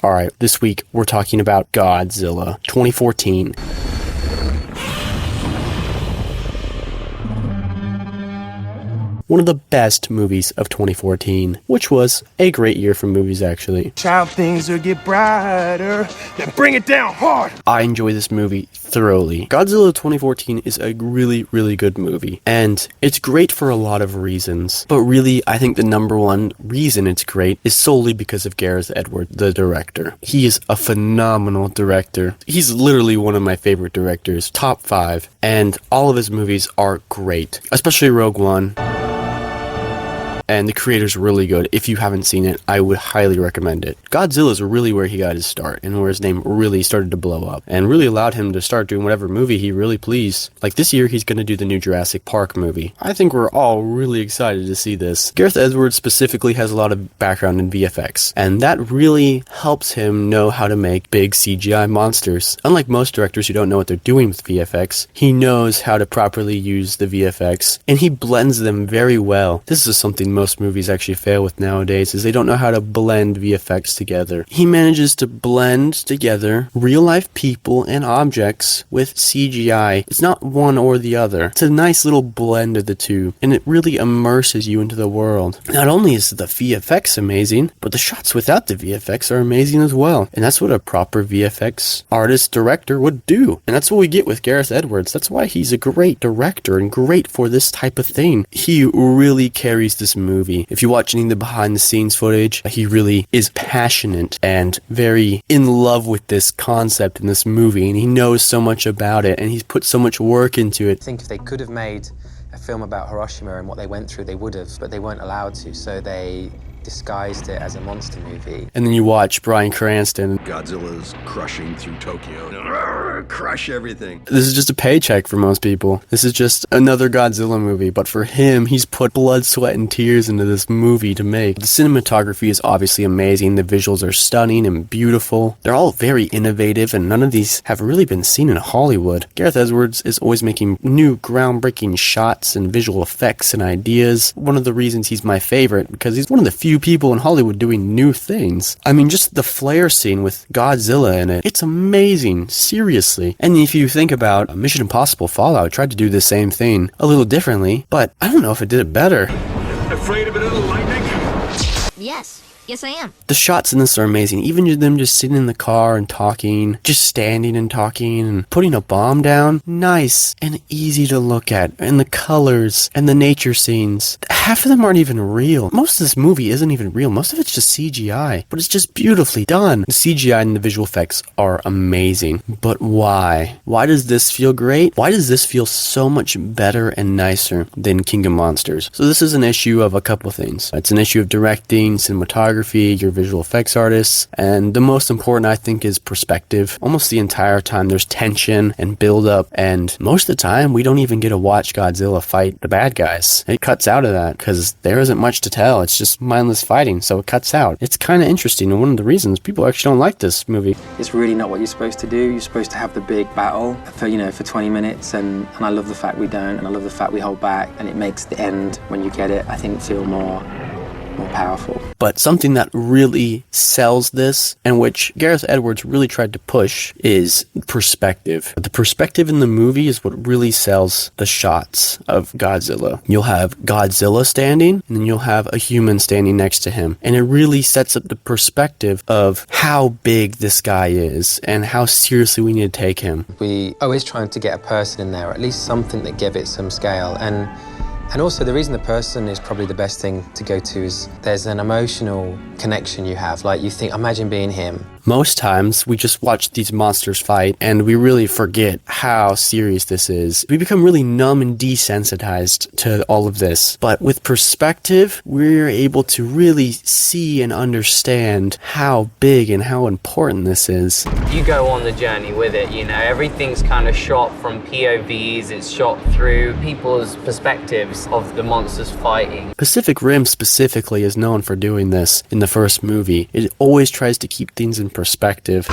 Alright, this week we're talking about Godzilla 2014. One of the best movies of 2014, which was a great year for movies actually. Child, things will get brighter, then bring it down hard. I enjoy this movie thoroughly. Godzilla 2014 is a really, really good movie, and it's great for a lot of reasons. But really, I think the number one reason it's great is solely because of Gareth Edwards, the director. He is a phenomenal director. He's literally one of my favorite directors, top 5, and all of his movies are great, especially Rogue One. And the creator's really good. If you haven't seen it, I would highly recommend it. Godzilla is really where he got his start, and where his name really started to blow up, and really allowed him to start doing whatever movie he really pleased. Like this year, he's gonna do the new Jurassic Park movie. I think we're all really excited to see this. Gareth Edwards specifically has a lot of background in VFX, and that really helps him know how to make big CGI monsters. Unlike most directors who don't know what they're doing with VFX, he knows how to properly use the VFX, and he blends them very well. This is something most movies actually fail with nowadays, is they don't know how to blend VFX together. He manages to blend together real life people and objects with CGI. It's not one or the other. It's a nice little blend of the two, and it really immerses you into the world. Not only is the VFX amazing, but the shots without the VFX are amazing as well. And that's what a proper VFX artist director would do. And that's what we get with Gareth Edwards. That's why he's a great director and great for this type of thing. He really carries this movie. If you watch any of the behind the scenes footage, he really is passionate and very in love with this concept in this movie, and he knows so much about it, and he's put so much work into it. I think if they could have made a film about Hiroshima and what they went through, they would have, but they weren't allowed to, so they disguised it as a monster movie. And then you watch Bryan Cranston. Godzilla's crushing through Tokyo. Crush everything. This is just a paycheck for most people. This is just another Godzilla movie, but for him, he's put blood, sweat, and tears into this movie to make. The cinematography is obviously amazing. The visuals are stunning and beautiful. They're all very innovative, and none of these have really been seen in Hollywood. Gareth Edwards is always making new groundbreaking shots and visual effects and ideas. One of the reasons he's my favorite, because he's one of the few people in Hollywood doing new things. I mean, just the flare scene with Godzilla in it, it's amazing, seriously. And if you think about Mission Impossible Fallout, tried to do the same thing a little differently, but I don't know if it did it better. Afraid of a little lightning? Yes, I am. The shots in this are amazing. Even them just sitting in the car and talking, just standing and talking and putting a bomb down. Nice and easy to look at. And the colors and the nature scenes. Half of them aren't even real. Most of this movie isn't even real. Most of it's just CGI. But it's just beautifully done. The CGI and the visual effects are amazing. But why? Why does this feel great? Why does this feel so much better and nicer than King of Monsters? So this is an issue of a couple things. It's an issue of directing, cinematography, your visual effects artists, and the most important I think is perspective. Almost the entire time there's tension and build up, and most of the time we don't even get to watch Godzilla fight the bad guys. It cuts out of that because there isn't much to tell. It's just mindless fighting, so it cuts out. It's kind of interesting, and one of the reasons people actually don't like this movie. It's really not what you're supposed to do. You're supposed to have the big battle for 20 minutes, and I love the fact we don't, and I love the fact we hold back, and it makes the end, when you get it, I think feel more powerful. But something that really sells this, and which Gareth Edwards really tried to push, is perspective. The perspective in the movie is what really sells the shots of Godzilla. You'll have Godzilla standing, and then you'll have a human standing next to him. And it really sets up the perspective of how big this guy is, and how seriously we need to take him. We always trying to get a person in there, or at least something that give it some scale. And also the reason the person is probably the best thing to go to is there's an emotional connection you have. Like you think, imagine being him. Most times we just watch these monsters fight and we really forget how serious this is. We become really numb and desensitized to all of this. But with perspective, we're able to really see and understand how big and how important this is. You go on the journey with it, everything's kind of shot from POVs, it's shot through people's perspectives of the monsters fighting. Pacific Rim specifically is known for doing this in the first movie. It always tries to keep things in perspective.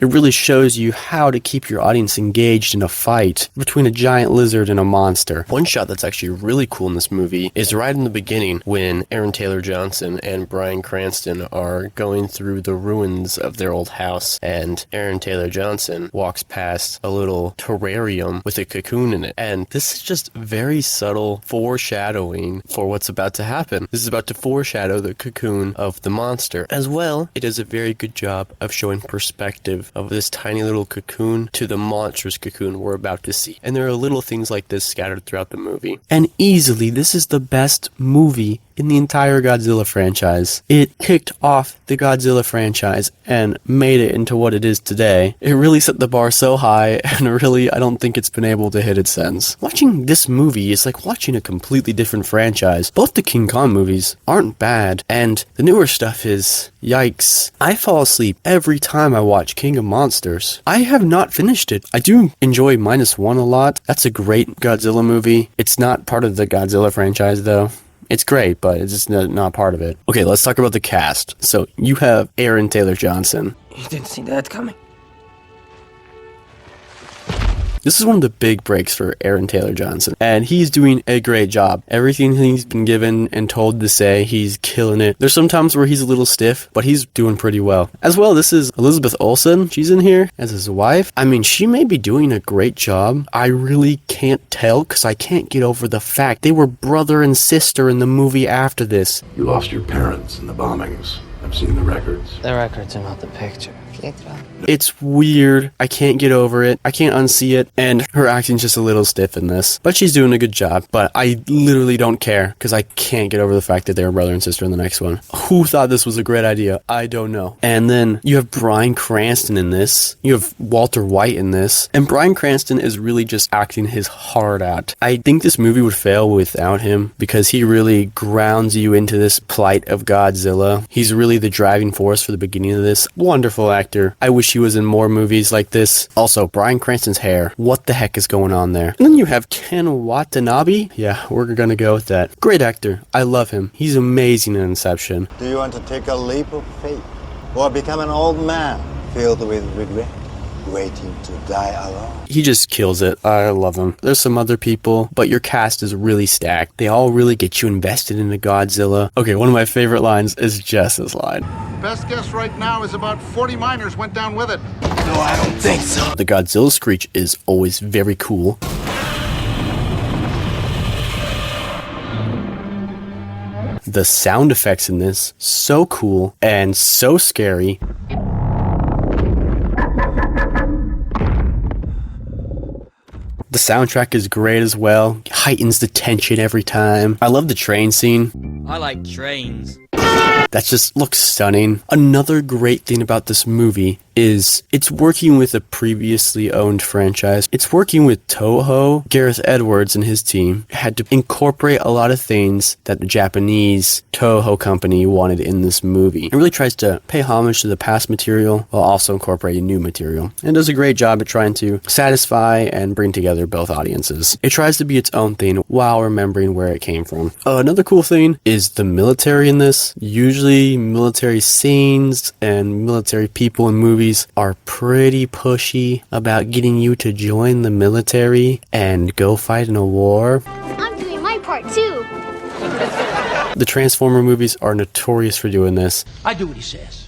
It really shows you how to keep your audience engaged in a fight between a giant lizard and a monster. One shot that's actually really cool in this movie is right in the beginning when Aaron Taylor Johnson and Bryan Cranston are going through the ruins of their old house, and Aaron Taylor Johnson walks past a little terrarium with a cocoon in it. And this is just very subtle foreshadowing for what's about to happen. This is about to foreshadow the cocoon of the monster. As well, it does a very good job of showing perspective of this tiny little cocoon to the monstrous cocoon we're about to see. And there are little things like this scattered throughout the movie. And easily, this is the best movie in the entire Godzilla franchise. It kicked off the Godzilla franchise and made it into what it is today. It really set the bar so high, and really, I don't think it's been able to hit its ends. Watching this movie is like watching a completely different franchise. Both the King Kong movies aren't bad, and the newer stuff is, yikes. I fall asleep every time I watch King of Monsters. I have not finished it. I do enjoy -1 a lot. That's a great Godzilla movie. It's not part of the Godzilla franchise, though. It's great, but it's just not part of it. Okay, let's talk about the cast. So, you have Aaron Taylor Johnson. You didn't see that coming. This is one of the big breaks for Aaron Taylor Johnson, and he's doing a great job. Everything he's been given and told to say, he's killing it. There's some times where he's a little stiff, but he's doing pretty well. As well, this is Elizabeth Olsen. She's in here as his wife. I mean, she may be doing a great job. I really can't tell because I can't get over the fact they were brother and sister in the movie after this. You lost your parents in the bombings. I've seen the records. The records are not the picture. It's weird. I can't get over it. I can't unsee it. And her acting's just a little stiff in this. But she's doing a good job. But I literally don't care because I can't get over the fact that they're brother and sister in the next one. Who thought this was a great idea? I don't know. And then you have Bryan Cranston in this. You have Walter White in this. And Bryan Cranston is really just acting his heart out. I think this movie would fail without him because he really grounds you into this plight of Godzilla. He's really the driving force for the beginning of this. Wonderful actor. I wish he was in more movies like this. Also, Bryan Cranston's hair. What the heck is going on there? And then you have Ken Watanabe. Yeah, we're gonna go with that. Great actor. I love him. He's amazing in Inception. Do you want to take a leap of faith or become an old man filled with regret, waiting to die alone? He just kills it. I love him. There's some other people, but your cast is really stacked. They all really get you invested in the Godzilla. Okay, one of my favorite lines is Jess's line. Best guess right now is about 40 miners went down with it. No, I don't think so. The Godzilla screech is always very cool. The sound effects in this, so cool and so scary. The soundtrack is great as well. Heightens the tension every time. I love the train scene. I like trains. That just looks stunning. Another great thing about this movie is it's working with a previously owned franchise. It's working with Toho. Gareth Edwards and his team had to incorporate a lot of things that the Japanese Toho company wanted in this movie. It really tries to pay homage to the past material while also incorporating new material. And does a great job at trying to satisfy and bring together both audiences. It tries to be its own thing while remembering where it came from. Another cool thing is the military in this. Usually military scenes and military people in movies are pretty pushy about getting you to join the military and go fight in a war. I'm doing my part too. The Transformer movies are notorious for doing this. I do what he says.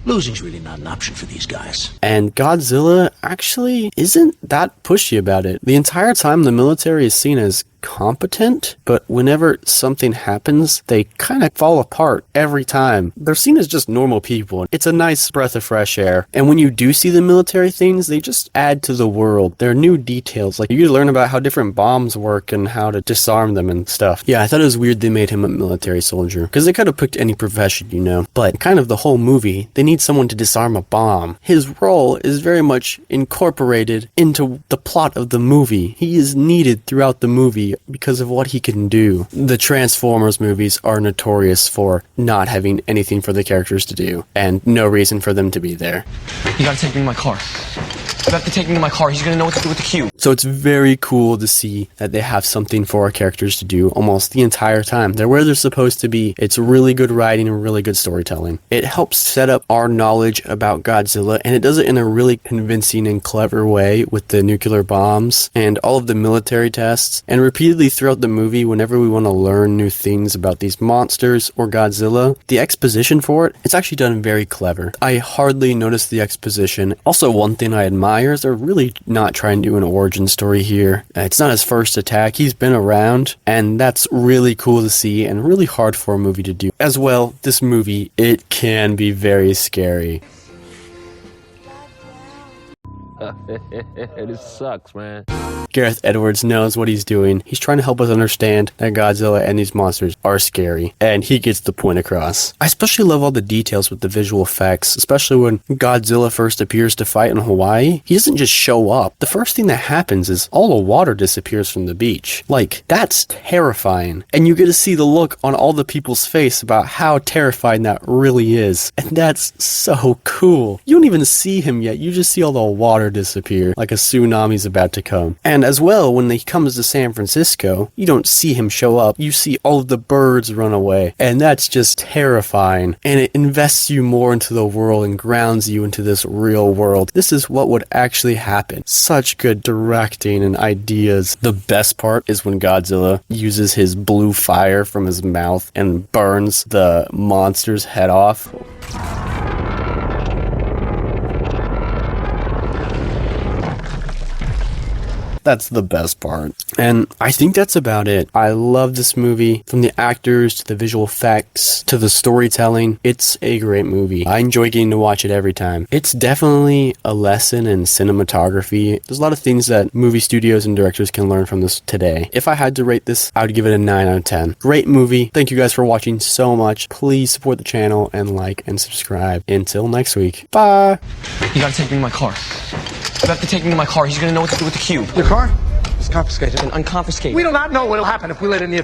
Losing's really not an option for these guys. And Godzilla actually isn't that pushy about it. The entire time the military is seen as competent, but whenever something happens, they kind of fall apart every time. They're seen as just normal people. It's a nice breath of fresh air. And when you do see the military things, they just add to the world. There are new details, like you get to learn about how different bombs work and how to disarm them and stuff. Yeah, I thought it was weird they made him a military soldier, because they could have picked any profession, you know. But kind of the whole movie, they need someone to disarm a bomb. His role is very much incorporated into the plot of the movie. He is needed throughout the movie because of what he can do. The Transformers movies are notorious for not having anything for the characters to do and no reason for them to be there. You gotta take me in my car. You have to take me to my car. He's gonna know what to do with the cube. So it's very cool to see that they have something for our characters to do almost the entire time. They're where they're supposed to be. It's really good writing and really good storytelling. It helps set up our knowledge about Godzilla, and it does it in a really convincing and clever way with the nuclear bombs and all of the military tests. And repeatedly throughout the movie, whenever we want to learn new things about these monsters or Godzilla, the exposition for it, it's actually done very clever. I hardly noticed the exposition. Also, one thing I admire is they're really not trying to do an origin story here. It's not his first attack. He's been around, and that's really cool to see and really hard for a movie to do. As well, this movie, it can be very scary. This sucks, man. Gareth Edwards knows what he's doing. He's trying to help us understand that Godzilla and these monsters are scary, and he gets the point across. I especially love all the details with the visual effects, especially when Godzilla first appears to fight in Hawaii. He doesn't just show up. The first thing that happens is all the water disappears from the beach. Like, that's terrifying. And you get to see the look on all the people's face about how terrifying that really is. And that's so cool. You don't even see him yet. You just see all the water disappear like a tsunami's about to come. And as well, when he comes to San Francisco, you don't see him show up. You see all of the birds run away. And that's just terrifying. And it invests you more into the world and grounds you into this real world. This is what would actually happen. Such good directing and ideas. The best part is when Godzilla uses his blue fire from his mouth and burns the monster's head off. That's the best part. And I think that's about it. I love this movie. From the actors to the visual effects to the storytelling, it's a great movie. I enjoy getting to watch it every time. It's definitely a lesson in cinematography. There's a lot of things that movie studios and directors can learn from this today. If I had to rate this, I would give it a 9 out of 10. Great movie. Thank you guys for watching so much. Please support the channel and like and subscribe. Until next week. Bye. You gotta take me to my car. You have to take me to my car. He's gonna know what to do with the cube. Your car is confiscated. And unconfiscated. We do not know what will happen if we let any of this